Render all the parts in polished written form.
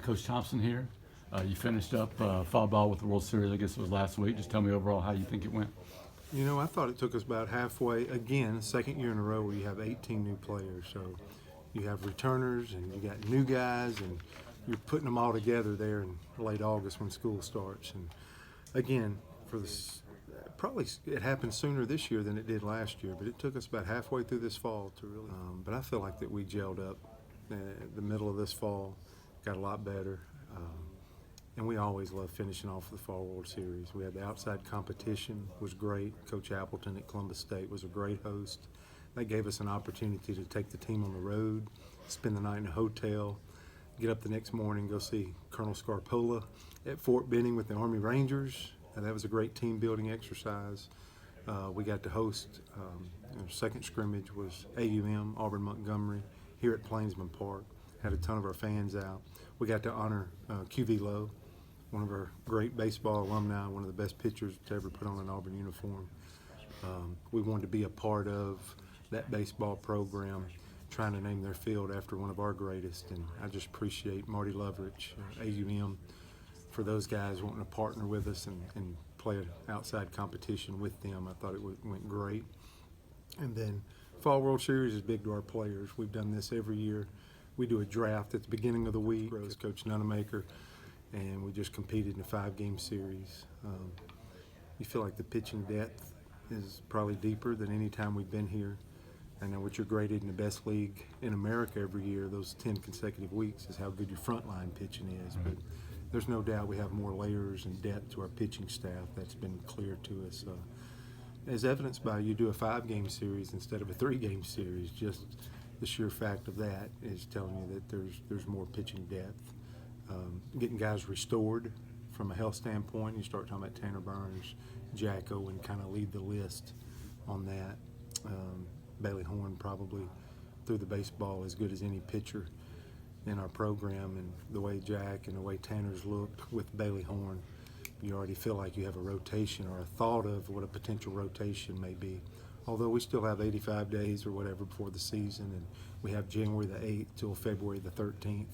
Coach Thompson here. You finished up fall ball with the World Series, I guess it was last week. Just tell me overall how you think it went. You know, I thought it took us about halfway, again, second year in a row where you have 18 new players. So you have returners and you got new guys, and you're putting them all together there in late August when school starts. And again, for this, probably it happened sooner this year than it did last year, but it took us about halfway through this fall to really. But I feel like that we gelled up the middle of this fall, got a lot better. And we always love finishing off the Fall World Series. We had the outside competition, was great. Coach Appleton at Columbus State was a great host. That gave us an opportunity to take the team on the road, spend the night in a hotel, get up the next morning, go see Colonel Scarpola at Fort Benning with the Army Rangers. And that was a great team building exercise. We got to host, our second scrimmage was AUM, Auburn Montgomery, here at Plainsman Park. Had a ton of our fans out. We got to honor QV Lowe, one of our great baseball alumni, one of the best pitchers to ever put on an Auburn uniform. We wanted to be a part of that baseball program, trying to name their field after one of our greatest. And I just appreciate Marty Loveridge, AUM, for those guys wanting to partner with us and play an outside competition with them. I thought it went great. And then Fall World Series is big to our players. We've done this every year. We do a draft at the beginning of the week. Coach Nunemaker, and we just competed in a 5-game series. You feel like the pitching depth is probably deeper than any time we've been here. I know what you're graded in the best league in America every year, those 10 consecutive weeks, is how good your frontline pitching is. But there's no doubt we have more layers and depth to our pitching staff. That's been clear to us. As evidenced by you do a 5-game series instead of a 3-game series, just the sheer fact of that is telling you that there's more pitching depth. Getting guys restored from a health standpoint, you start talking about Tanner Burns, Jack Owen kind of lead the list on that. Bailey Horn probably threw the baseball as good as any pitcher in our program, and the way Jack and the way Tanner's looked with Bailey Horn, you already feel like you have a rotation or a thought of what a potential rotation may be. Although we still have 85 days or whatever before the season, and we have January the 8th till February the 13th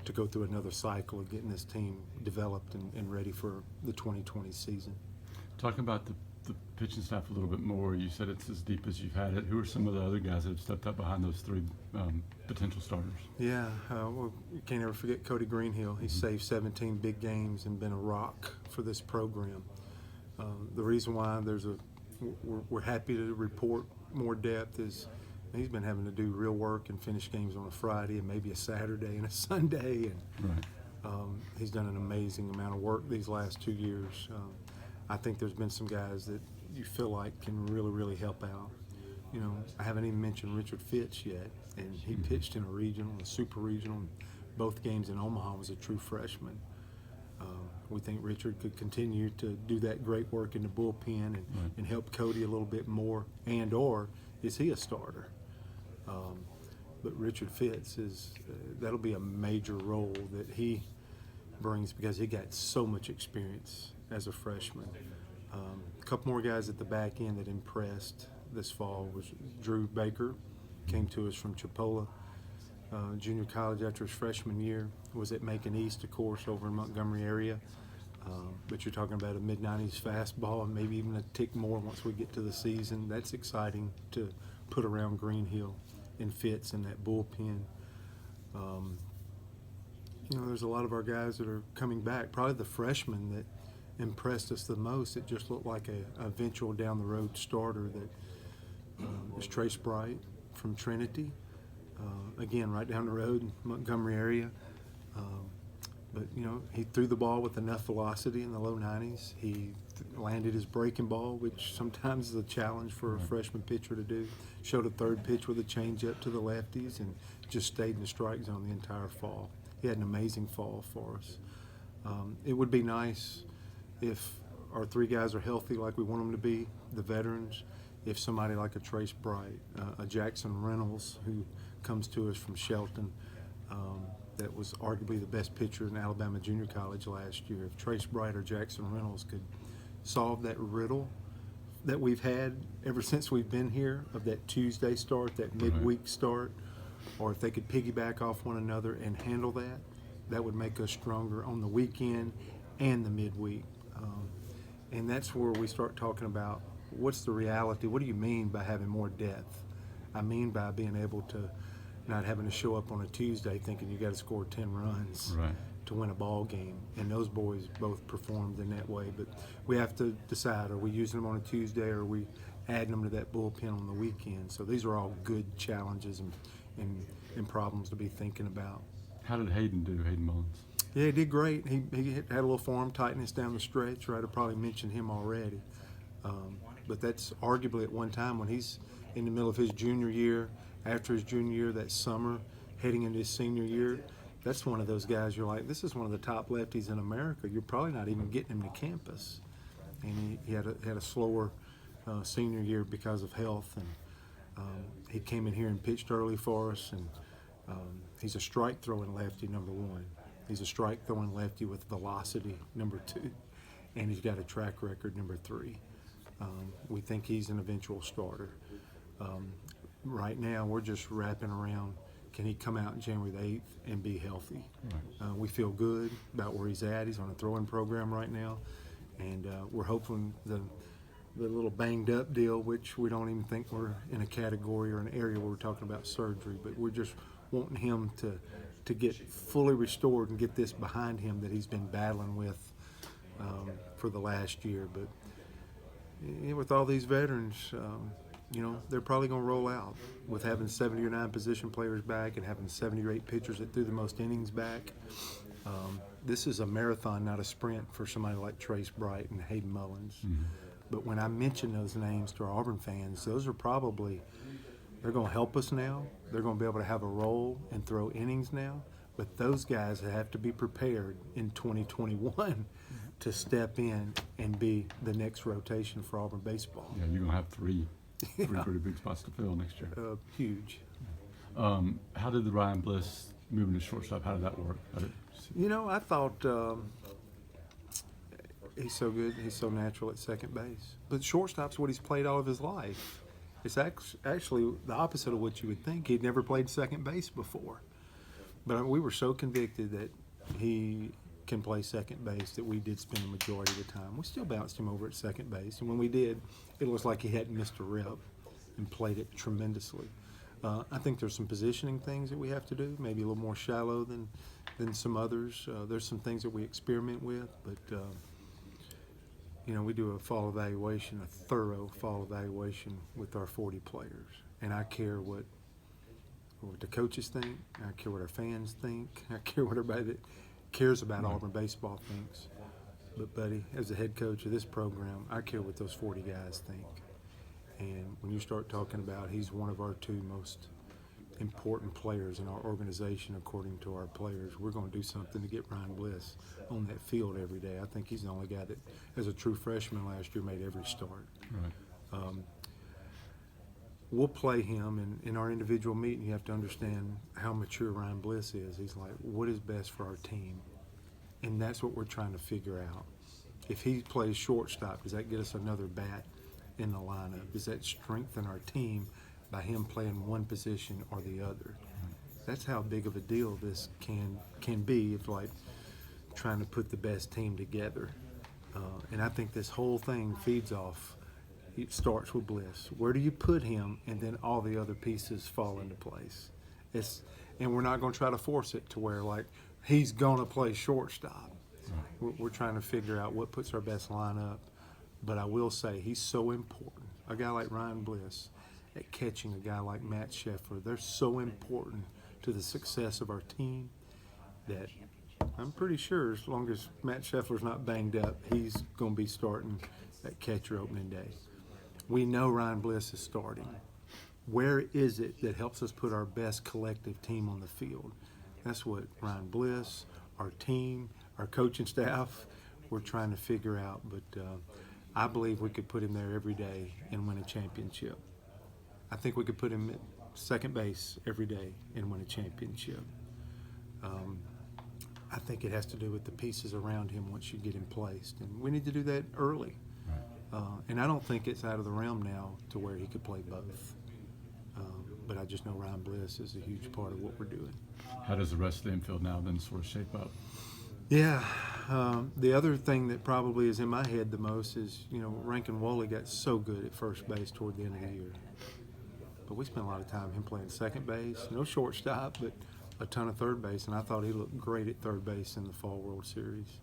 to go through another cycle of getting this team developed and ready for the 2020 season. Talking about the pitching staff a little bit more, you said it's as deep as you've had it. Who are some of the other guys that have stepped up behind those 3 potential starters? Yeah, well, you can't ever forget Cody Greenhill. He's saved 17 big games and been a rock for this program. The reason why we're happy to report more depth is he's been having to do real work and finish games on a Friday and maybe a Saturday and a Sunday. And he's done an amazing amount of work these last 2 years. I think there's been some guys that you feel like can really, really help out. You know, I haven't even mentioned Richard Fitz yet, and he pitched in a regional, a super regional, and both games in Omaha was a true freshman. We think Richard could continue to do that great work in the bullpen and help Cody a little bit more, or is he a starter? But Richard Fitz that'll be a major role that he brings because he got so much experience as a freshman. A couple more guys at the back end that impressed this fall was Drew Baker, came to us from Chipola Junior College after his freshman year, was at Macon East, of course, over in Montgomery area. But you're talking about a mid-90s fastball and maybe even a tick more once we get to the season. That's exciting to put around Greenhill and Fitz in that bullpen. You know, there's a lot of our guys that are coming back. Probably the freshman that impressed us the most, it just looked like a eventual down-the-road starter that is Trace Bright from Trinity. Again, right down the road in Montgomery area. But, you know, he threw the ball with enough velocity in the low 90s. He landed his breaking ball, which sometimes is a challenge for a freshman pitcher to do. Showed a third pitch with a changeup to the lefties and just stayed in the strike zone the entire fall. He had an amazing fall for us. It would be nice if our 3 guys are healthy like we want them to be, the veterans, if somebody like a Trace Bright, a Jackson Reynolds who comes to us from Shelton, that was arguably the best pitcher in Alabama Junior College last year. If Trace Bright or Jackson Reynolds could solve that riddle that we've had ever since we've been here of that Tuesday start, that midweek start, or if they could piggyback off one another and handle that, that would make us stronger on the weekend and the midweek. And that's where we start talking about what's the reality. What do you mean by having more depth? I mean by being able to not having to show up on a Tuesday thinking you got to score 10 runs Right. to win a ball game. And those boys both performed in that way. But we have to decide, are we using them on a Tuesday or are we adding them to that bullpen on the weekend? So these are all good challenges and problems to be thinking about. How did Hayden do, Hayden Mullins? Yeah, he did great. He had a little form tightness down the stretch, right? I probably mentioned him already. But that's arguably at one time when he's in the middle of his junior year, after his junior year, that summer, heading into his senior year, that's one of those guys you're like, this is one of the top lefties in America. You're probably not even getting him to campus. And he had a slower senior year because of health. And he came in here and pitched early for us. And he's a strike-throwing lefty, number one. He's a strike-throwing lefty with velocity, number two. And he's got a track record, number three. We think he's an eventual starter. Right now, we're just wrapping around, can he come out January the 8th and be healthy? Right. We feel good about where he's at. He's on a throwing program right now. And we're hoping the little banged-up deal, which we don't even think we're in a category or an area where we're talking about surgery, but we're just wanting him to get fully restored and get this behind him that he's been battling with for the last year. But with all these veterans, they're probably going to roll out with having 70 or 9 position players back and having 70 or 8 pitchers that threw the most innings back. This is a marathon, not a sprint for somebody like Trace Bright and Hayden Mullins. Mm-hmm. But when I mention those names to our Auburn fans, those are probably, they're going to help us now. They're going to be able to have a role and throw innings now. But those guys have to be prepared in 2021 to step in and be the next rotation for Auburn baseball. Yeah, you're going to have three pretty big spots to fill next year. Huge. How did the Ryan Bliss moving to shortstop, how did that work? I thought he's so good. He's so natural at second base. But shortstop's what he's played all of his life. It's actually the opposite of what you would think. He'd never played second base before. But we were so convicted that he can play second base that we did spend the majority of the time. We still bounced him over at second base. And when we did, it was like he hadn't missed a rep and played it tremendously. I think there's some positioning things that we have to do, maybe a little more shallow than some others. There's some things that we experiment with, but we do a fall evaluation, a thorough fall evaluation with our 40 players. And I care what the coaches think. I care what our fans think. I care what everybody that cares about Auburn baseball thinks. But, buddy, as the head coach of this program, I care what those 40 guys think. And when you start talking about he's one of our 2 most important players in our organization, according to our players, we're going to do something to get Ryan Bliss on that field every day. I think he's the only guy that, as a true freshman last year, made every start. Right. We'll play him, and in our individual meeting, you have to understand how mature Ryan Bliss is. He's like, what is best for our team? And that's what we're trying to figure out. If he plays shortstop, does that get us another bat in the lineup? Does that strengthen our team by him playing one position or the other? That's how big of a deal this can be if, like, trying to put the best team together. And I think this whole thing feeds off, it starts with Bliss. Where do you put him, and then all the other pieces fall into place. And we're not going to try to force it to where, like, he's going to play shortstop. We're trying to figure out what puts our best lineup. But I will say he's so important. A guy like Ryan Bliss at catching a guy like Matt Scheffler, they're so important to the success of our team that I'm pretty sure as long as Matt Scheffler's not banged up, he's going to be starting at catcher opening day. We know Ryan Bliss is starting. Where is it that helps us put our best collective team on the field? That's what Ryan Bliss, our team, our coaching staff, we're trying to figure out. But I believe we could put him there every day and win a championship. I think we could put him at second base every day and win a championship. I think it has to do with the pieces around him once you get him placed. And we need to do that early. And I don't think it's out of the realm now to where he could play both. but I just know Ryan Bliss is a huge part of what we're doing. How does the rest of the infield now then sort of shape up? Yeah, the other thing that probably is in my head the most is, Rankin Woolley got so good at first base toward the end of the year. But we spent a lot of time him playing second base, no shortstop, but a ton of third base, and I thought he looked great at third base in the Fall World Series.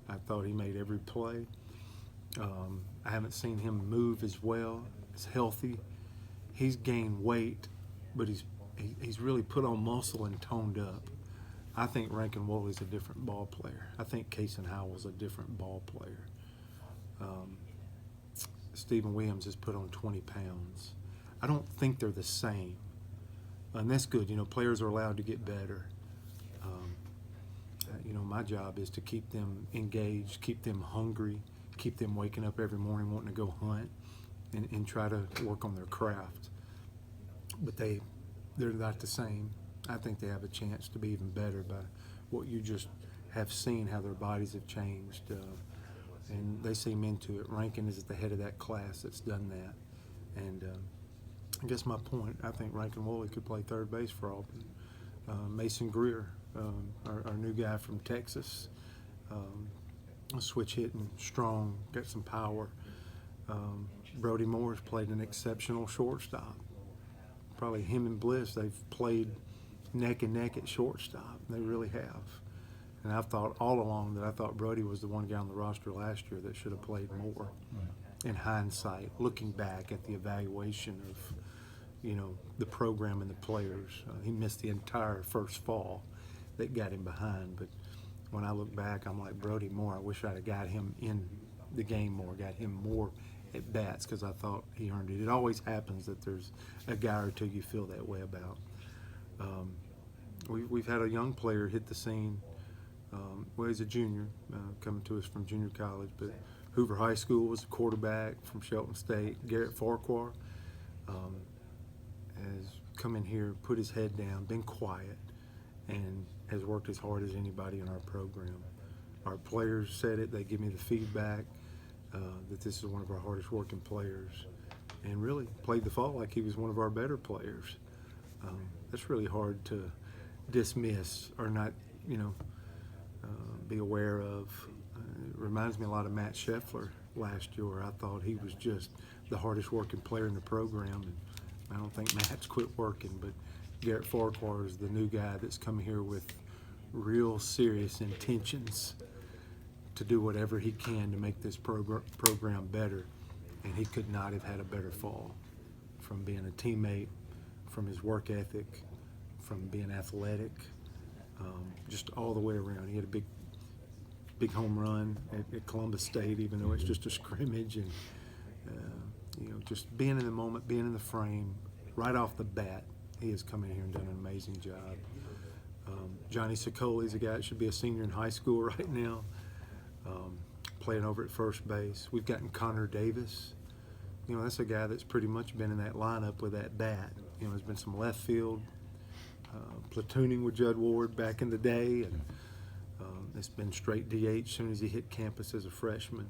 I thought he made every play. I haven't seen him move as well. He's healthy. He's gained weight, but he's really put on muscle and toned up. I think Rankin Woolley's a different ball player. I think Kason Howell's a different ball player. Stephen Williams has put on 20 pounds. I don't think they're the same. And that's good. Players are allowed to get better. My job is to keep them engaged, keep them hungry, keep them waking up every morning wanting to go hunt and try to work on their craft. But they're not the same. I think they have a chance to be even better by what you just have seen, how their bodies have changed. And they seem into it. Rankin is at the head of that class that's done that. And I guess my point, I think Rankin Woolley could play third base for Auburn. Mason Greer, our new guy from Texas, switch hitting, strong, got some power. Brody Moore's played an exceptional shortstop. Probably him and Bliss, they've played neck and neck at shortstop. They really have. And I've thought all along that I thought Brody was the one guy on the roster last year that should have played more. Right. In hindsight, looking back at the evaluation of, the program and the players, he missed the entire first fall that got him behind. But when I look back, I'm like, Brody Moore, I wish I'd have got him in the game more, got him more at bats, because I thought he earned it. It always happens that there's a guy or two you feel that way about. We've had a young player hit the scene. He's a junior, coming to us from junior college, but Hoover High School was a quarterback from Shelton State. Garrett Farquhar has come in here, put his head down, been quiet, and has worked as hard as anybody in our program. Our players said it. They give me the feedback that this is one of our hardest working players, and really played the fall like he was one of our better players. That's really hard to dismiss or not, be aware of. It reminds me a lot of Matt Scheffler last year, where I thought he was just the hardest working player in the program, and I don't think Matt's quit working, but Garrett Farquhar is the new guy that's come here with real serious intentions to do whatever he can to make this program better, and he could not have had a better fall, from being a teammate, from his work ethic, from being athletic, just all the way around. He had a big home run at Columbus State, even though it's just a scrimmage, and just being in the moment, being in the frame, right off the bat, he has come in here and done an amazing job. Johnny Sicoli's a guy that should be a senior in high school right now, playing over at first base. We've gotten Conor Davis. That's a guy that's pretty much been in that lineup with that bat. There's been some left field platooning with Judd Ward back in the day, and it's been straight DH as soon as he hit campus as a freshman.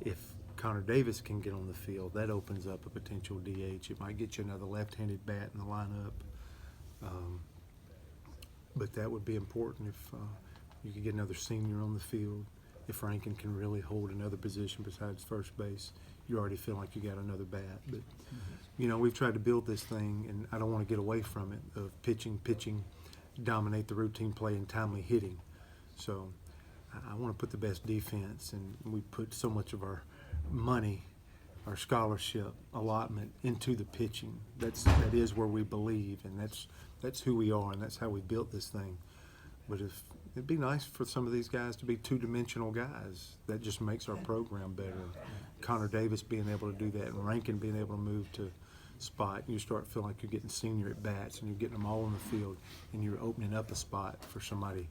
If Conor Davis can get on the field, that opens up a potential DH. It might get you another left-handed bat in the lineup. But that would be important if you could get another senior on the field. If Rankin can really hold another position besides first base, you already feel like you got another bat. But, we've tried to build this thing, and I don't want to get away from it, of pitching, dominate the routine play, and timely hitting. So I want to put the best defense, and we put so much of our money, our scholarship allotment into the pitching. That is where we believe, and that's who we are, and that's how we built this thing. But it'd be nice for some of these guys to be two-dimensional guys. That just makes our program better. Conor Davis being able to do that, and Rankin being able to move to spot, you start feeling like you're getting senior at bats, and you're getting them all on the field, and you're opening up a spot for somebody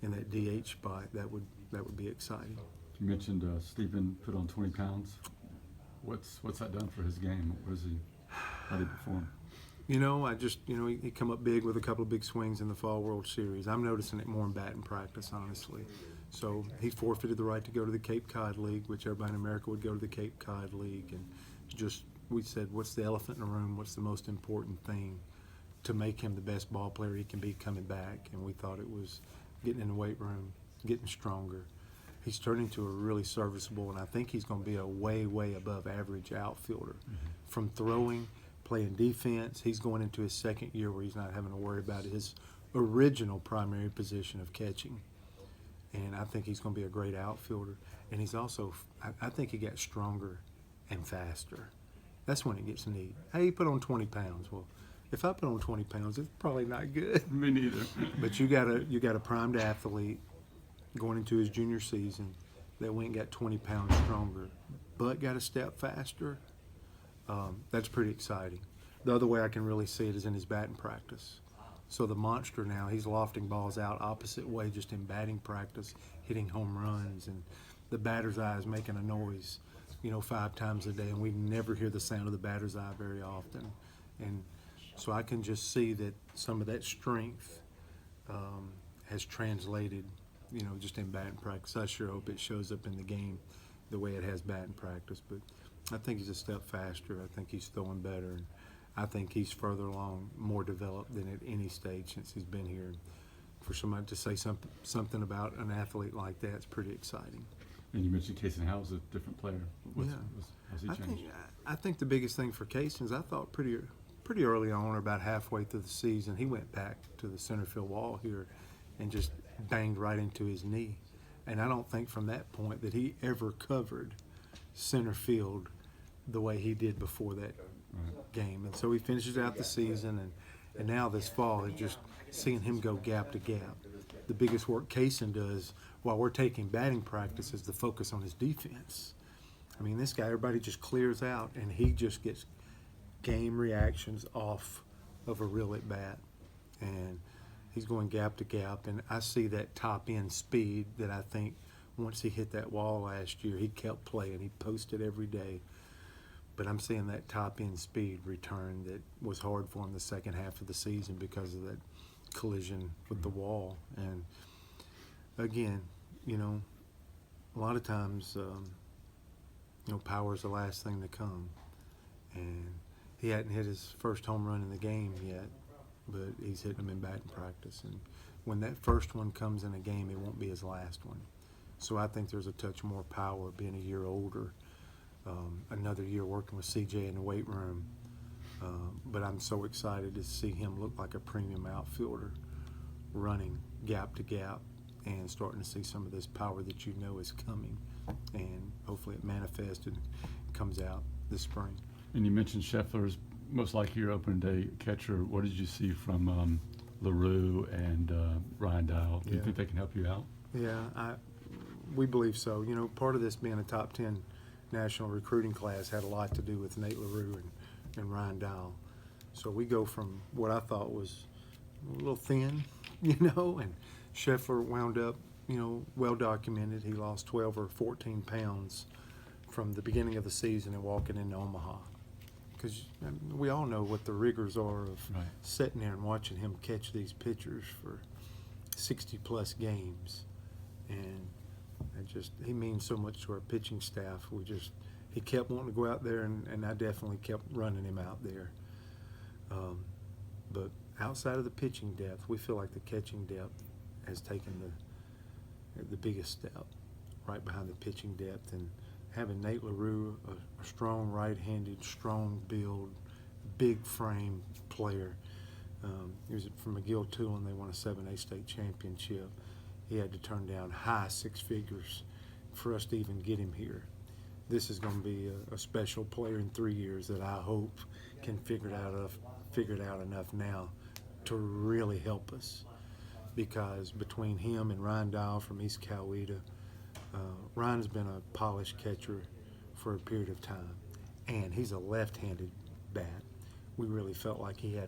in that DH spot. That would be exciting. You mentioned Stephen put on 20 pounds. What's that done for his game? How did he perform? He come up big with a couple of big swings in the Fall World Series. I'm noticing it more in batting practice, honestly. So he forfeited the right to go to the Cape Cod League, which everybody in America would go to the Cape Cod League, and just we said, what's the elephant in the room? What's the most important thing to make him the best ball player he can be coming back? And we thought it was getting in the weight room, getting stronger. He's turned into a really serviceable, and I think he's going to be a way, way above average outfielder. From throwing, playing defense, he's going into his second year where he's not having to worry about his original primary position of catching. And I think he's going to be a great outfielder. And he's also, I think he got stronger and faster. That's when it gets neat. Hey, he put on 20 pounds. Well, if I put on 20 pounds, it's probably not good. Me neither. But you got a primed athlete going into his junior season that went and got 20 pounds stronger, but got a step faster. That's pretty exciting. The other way I can really see it is in his batting practice. So the monster now, he's lofting balls out opposite way just in batting practice, hitting home runs, and the batter's eye is making a noise, 5 times a day, and we never hear the sound of the batter's eye very often. And so I can just see that some of that strength has translated, just in batting practice. I sure hope it shows up in the game the way it has batting practice. But I think he's a step faster. I think he's throwing better. And I think he's further along, more developed than at any stage since he's been here. For somebody to say something about an athlete like that, it's pretty exciting. And you mentioned Casey Howell's a different player. How's he changed? I think the biggest thing for Casey is I thought pretty early on, or about halfway through the season, he went back to the center field wall here and just banged right into his knee. And I don't think from that point that he ever covered center field the way he did before that game. And so he finishes out the season, and now this fall, just seeing him go gap to gap. The biggest work Kaysen does while we're taking batting practice is the focus on his defense. I mean, this guy, everybody just clears out, and he just gets game reactions off of a real at bat. And he's going gap to gap, and I see that top end speed that I think once he hit that wall last year, he kept playing. He posted every day. But I'm seeing that top end speed return that was hard for him the second half of the season because of that collision with the wall. And again, a lot of times, power is the last thing to come. And he hadn't hit his first home run in the game yet, but he's hitting them in batting practice. And when that first one comes in a game, it won't be his last one. So I think there's a touch more power being a year older. Another year working with CJ in the weight room. But I'm so excited to see him look like a premium outfielder, running gap to gap and starting to see some of this power that is coming. And hopefully it manifests and comes out this spring. And you mentioned Scheffler's most likely your opening day catcher. What did you see from LaRue and Ryan Dial? Do you think they can help you out? Yeah, we believe so. Part of this being a top 10 national recruiting class had a lot to do with Nate LaRue and Ryan Dial. So we go from what I thought was a little thin, and Scheffler wound up, well documented. He lost 12 or 14 pounds from the beginning of the season and walking into Omaha. Because we all know what the rigors are of sitting there and watching him catch these pitchers for 60-plus games. And he means so much to our pitching staff. He kept wanting to go out there, and I definitely kept running him out there. But outside of the pitching depth, we feel like the catching depth has taken the biggest step right behind the pitching depth. And having Nate LaRue, a strong right-handed, strong build, big frame player. He was from McGill-Tulane. They won a 7A state championship. He had to turn down high 6 figures for us to even get him here. This is going to be a special player in 3 years that I hope can figure it out enough now to really help us. Because between him and Ryan Dial from East Coweta, Ryan's been a polished catcher for a period of time, and he's a left-handed bat. We really felt like he had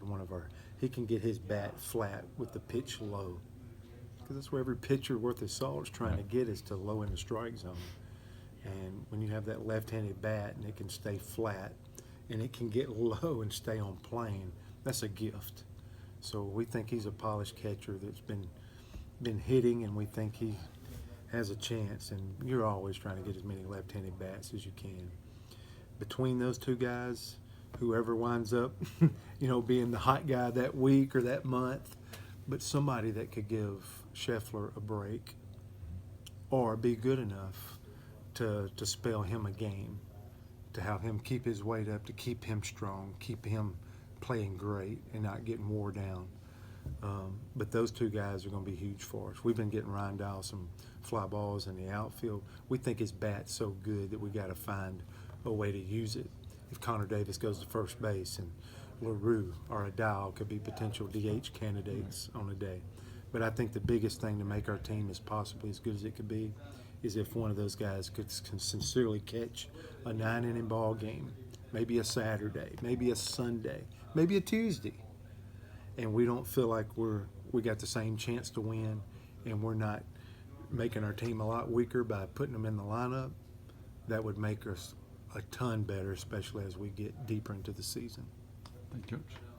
he can get his bat flat with the pitch low. Because that's where every pitcher worth his salt is trying to get, is to low in the strike zone. And when you have that left-handed bat and it can stay flat and it can get low and stay on plane, that's a gift. So we think he's a polished catcher that's been hitting, and we think he has a chance. And you're always trying to get as many left-handed bats as you can. between those two guys, whoever winds up, being the hot guy that week or that month, but somebody that could give Scheffler a break or be good enough to spell him a game, to have him keep his weight up, to keep him strong, keep him playing great and not getting wore down. But those two guys are going to be huge for us. We've been getting Ryan Dial some fly balls in the outfield. We think his bat's so good that we got to find a way to use it. If Conor Davis goes to first base and LaRue or a Dial could be potential DH candidates on a day. But I think the biggest thing to make our team as possibly as good as it could be is if one of those guys could sincerely catch a 9-inning ball game, maybe a Saturday, maybe a Sunday, maybe a Tuesday, and we don't feel like we got the same chance to win, and we're not making our team a lot weaker by putting them in the lineup, that would make us a ton better, especially as we get deeper into the season. Thank you, Coach.